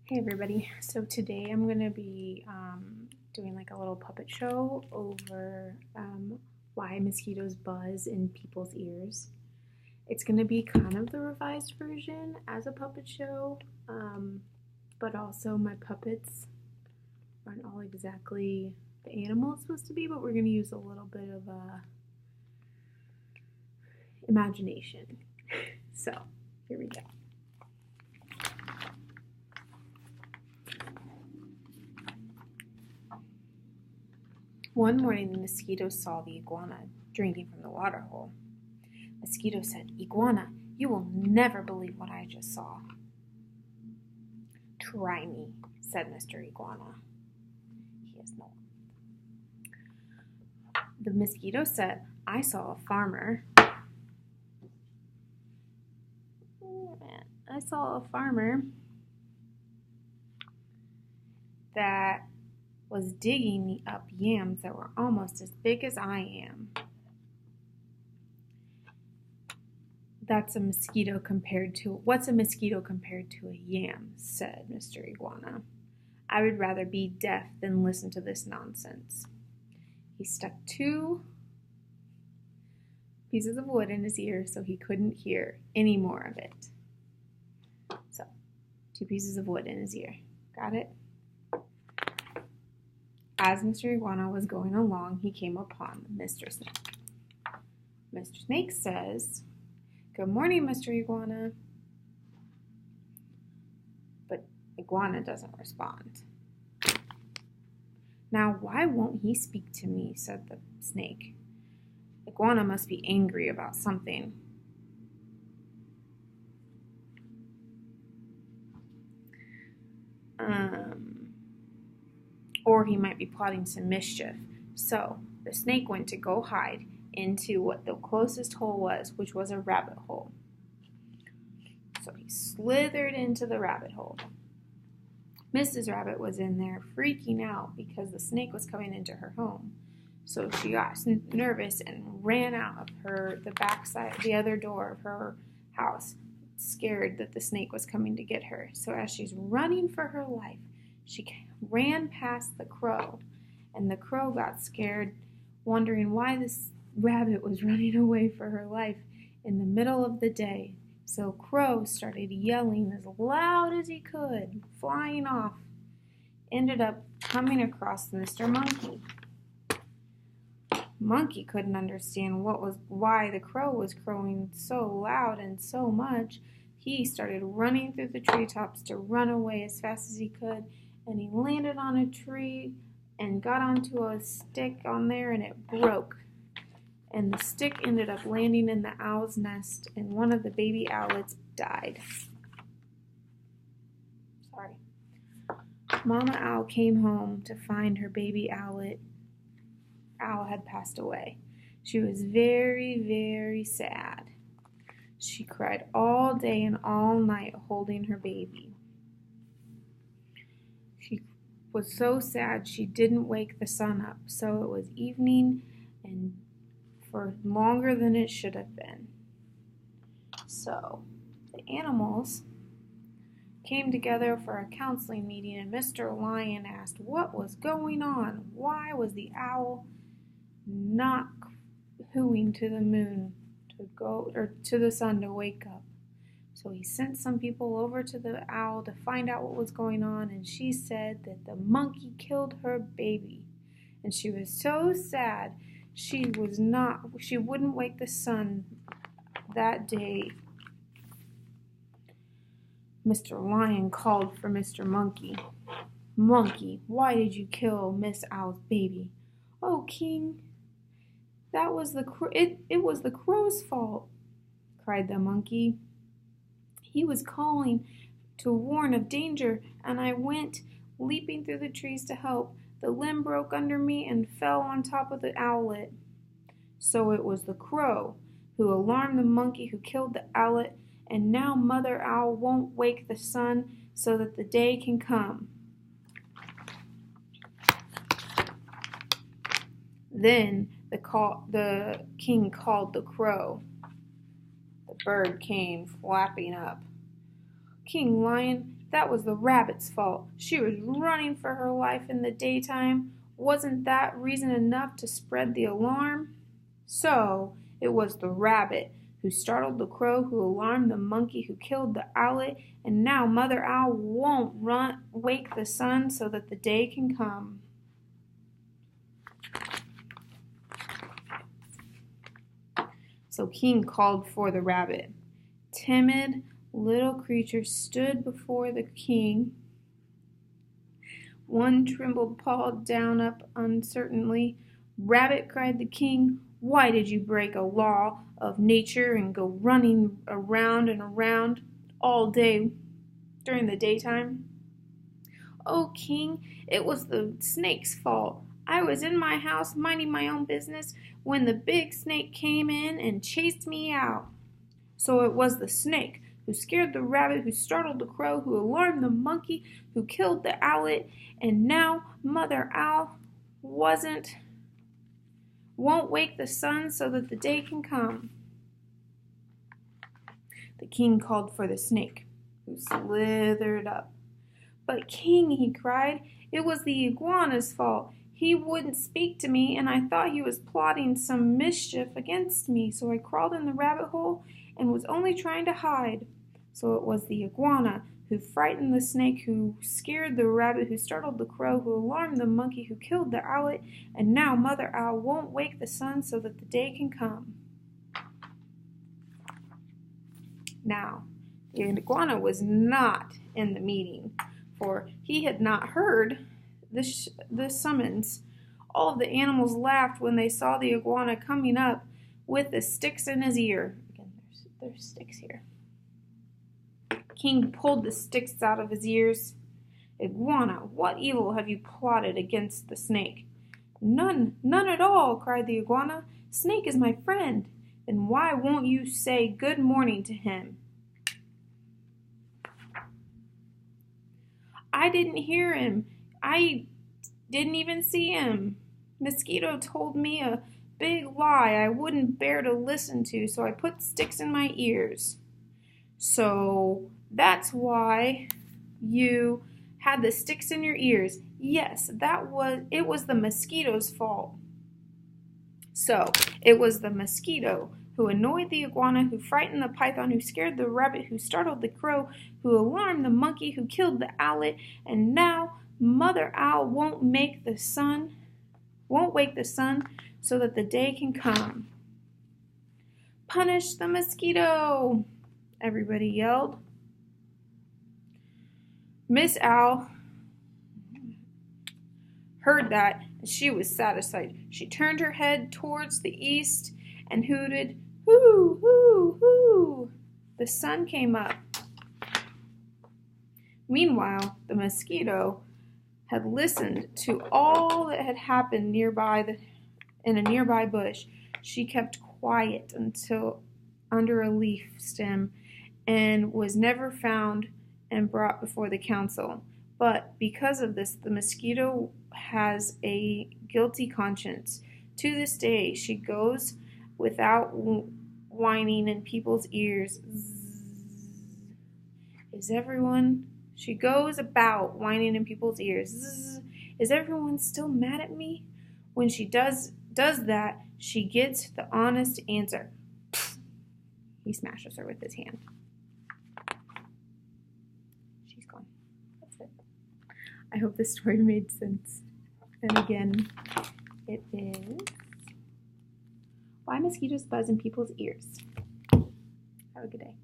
Hey everybody, so today I'm going to be doing like a little puppet show over why mosquitoes buzz in people's ears. It's going to be kind of the revised version as a puppet show, but also my puppets aren't all exactly the animal it's supposed to be, but we're going to use a little bit of imagination. So, here we go. One morning, the mosquito saw the iguana drinking from the water hole. Mosquito said, "Iguana, you will never believe what I just saw." "Try me," said Mr. Iguana. He is no. The mosquito said, "I saw a farmer. That was digging up yams that were almost as big as I am." What's a mosquito compared to a yam?" said Mr. Iguana. "I would rather be deaf than listen to this nonsense." He stuck 2 pieces of wood in his ear so he couldn't hear any more of it. So, 2 pieces of wood in his ear. Got it? As Mr. Iguana was going along, he came upon Mr. Snake. Mr. Snake says, "Good morning, Mr. Iguana." But Iguana doesn't respond. "Now, why won't he speak to me?" said the snake. "Iguana must be angry about something." Or he might be plotting some mischief. So the snake went to go hide into what the closest hole was, which was a rabbit hole. So he slithered into the rabbit hole. Mrs. Rabbit was in there freaking out because the snake was coming into her home. So she got nervous and ran out of the other door of her house, scared that the snake was coming to get her. So as she's running for her life, she ran past the crow, and the crow got scared, wondering why this rabbit was running away for her life in the middle of the day. So Crow started yelling as loud as he could, flying off, ended up coming across Mr. Monkey. Monkey couldn't understand why the crow was crowing so loud and so much. He started running through the treetops to run away as fast as he could, and he landed on a tree and got onto a stick on there, and it broke. And the stick ended up landing in the owl's nest, and one of the baby owlets died. Sorry. Mama Owl came home to find her baby owl had passed away. She was very, very sad. She cried all day and all night holding her baby. She was so sad she didn't wake the sun up, so it was evening and for longer than it should have been. So the animals came together for a counseling meeting, and Mr. Lion asked what was going on. Why was the owl not hooing to the moon to the sun to wake up? So he sent some people over to the owl to find out what was going on, and she said that the monkey killed her baby. And she was so sad she wouldn't wake the sun that day. Mr. Lion called for Mr. Monkey. "Monkey, why did you kill Miss Owl's baby?" "Oh, King, it was the crow's fault," cried the monkey. "He was calling to warn of danger, and I went leaping through the trees to help. The limb broke under me and fell on top of the owlet." "So it was the crow who alarmed the monkey who killed the owlet, and now Mother Owl won't wake the sun so that the day can come." Then the king called the crow. The bird came flapping up. "King Lion, That was the rabbit's fault. She was running for her life in the daytime. Wasn't that reason enough to spread the alarm? So it was the rabbit who startled the crow, who alarmed the monkey, who killed the owlet, and now Mother Owl won't wake the sun so that the day can come. So King called for the rabbit. Timid little creature stood before the king. One trembled paw down up uncertainly. Rabbit, cried the king, why did you break a law of nature and go running around and around all day during the daytime? Oh, king, it was the snake's fault. I was in my house minding my own business when the big snake came in and chased me out. So it was the snake who scared the rabbit, who startled the crow, who alarmed the monkey, who killed the owlet, and now Mother Owl won't wake the sun so that the day can come. The king called for the snake, who slithered up. But king, he cried, it was the iguana's fault. He wouldn't speak to me, and I thought he was plotting some mischief against me, so I crawled in the rabbit hole and was only trying to hide. So it was the iguana who frightened the snake, who scared the rabbit, who startled the crow, who alarmed the monkey, who killed the owlet, and now Mother Owl won't wake the sun so that the day can come. Now, the iguana was not in the meeting, for he had not heard the summons. All of the animals laughed when they saw the iguana coming up with the sticks in his ear. Again, there's sticks here. King pulled the sticks out of his ears. Iguana, what evil have you plotted against the snake? None at all, cried the iguana. Snake is my friend. Then why won't you say good morning to him? I didn't hear him. I didn't even see him. Mosquito told me a big lie I wouldn't bear to listen to, so I put sticks in my ears. So that's why you had the sticks in your ears. Yes, it was the mosquito's fault. So it was the mosquito who annoyed the iguana, who frightened the python, who scared the rabbit, who startled the crow, who alarmed the monkey, who killed the owlet, and now Mother Owl won't wake the sun so that the day can come. Punish the mosquito, everybody yelled. Miss Owl heard that, and she was satisfied. She turned her head towards the east and hooted, hoo, hoo, hoo. The sun came up. Meanwhile, the mosquito had listened to all that had happened in a nearby bush. She kept quiet until under a leaf stem and was never found and brought before the council. But because of this, the mosquito has a guilty conscience. To this day, she goes without whining in people's ears. She goes about whining in people's ears. Zzz. Is everyone still mad at me? When she does that, she gets the honest answer. He smashes her with his hand. She's gone. That's it. I hope this story made sense. And again, it is Why Mosquitoes Buzz in People's Ears. Have a good day.